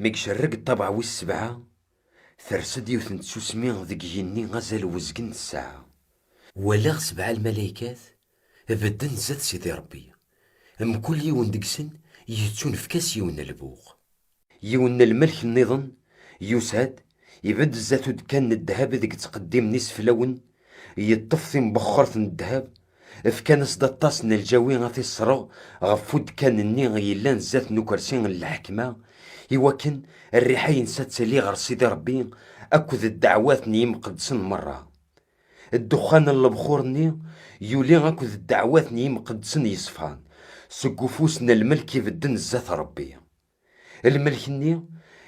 ميك شرق الطبع والسبعة ثرسد يوثن تسوسمي ذك يني غزال وزقن الساعة. ولا سبع الملايكات بدن زاد سيدي ربي كل يون دقسن يتون في كاس يون البوق يون الملك النظام يساد يبد زاتو كان الذهب ذيك تقدم نصف لون يطفي مبخرة الذهب فكان صدا طاسن الجوي غاثي الصرغ غفود كان الني يلان زات نكرسين الحكمة يوكن الريحة ينسى تسلي غير سيدي ربي أكد الدعوات ني مقدسن مرة الدخان البخور ني يولي أكد الدعوات ني مقدسن يصفان سقفوسنا الملك يبدن زات ربي الملك ني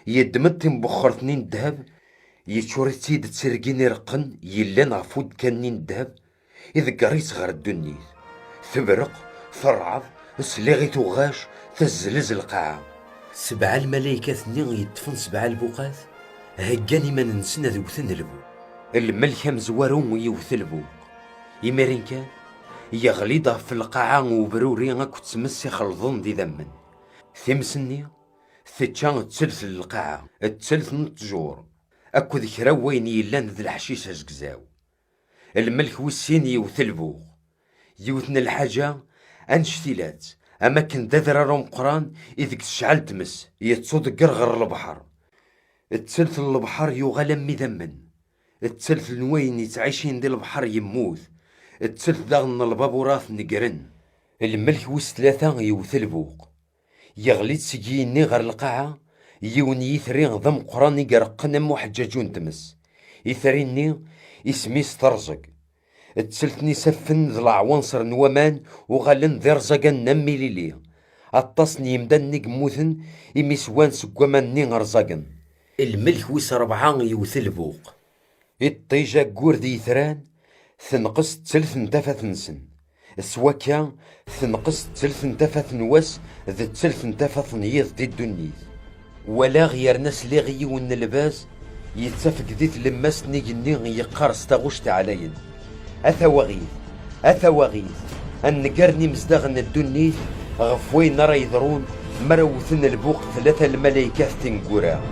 يدمت مبخر ثنين الذهب يتشوري تسيد تسرقين رقن يلان غفود كان نين الذهب إذ قريت غير الدنيا ثبرق ثرعض سليغي تغاش تزلز القاعة. سبع الملايكة ثنين يدفن سبع البوقات هكاني ما ننسنا ذوثن البو الملك مزوارو يوث البوق يمارين كان يغليضه في القاعة وبروري غاكو تمسي خلظن دي ذمن ثمسني ثتشان تسلسل القاعة التسلث من التجور أكو ذكرا وين يلان ذي الحشيش هزقزاو الملك والسين يوث البوغ يوثن الحاجة أنشتيلات أما كن ذذرا روم قران إذ تشعل تمس يتصود قرغر البحر التسلث البحر يغلم مذمن التسلث الوين يتعيشين دي البحر يموت التسلث داغن البابوراث نقرن الملك والثلاثة يوث البوغ يغلي تسجيني غير القاعة يون يثري ضم قران يقرقن محججون تمس يثريني اسمي سترزق تسلتني سفن ذ العوانصر نوامان وغالن ذي رزقا نمي ليلي التصني يمدن قموثن يميسوان سقوامان ني غرزقن الملك ويس ربعان يوث البوق الطيجة قور ذي ثران ثنقص تسلث نتفث نسن السواكيا ثنقص تسلث نتفث نواس ذي تسلث نتفث نيض دي الدنيث ولا غير ناس لي غيون اللباس يتسافق ذيت لماس نيجني يقارس تاغوشت عليا أثا وغيث النقرني مزدغن الدنيث غفوين راه يضرون مروثن البوق ثلاثة الملايكات تنقورا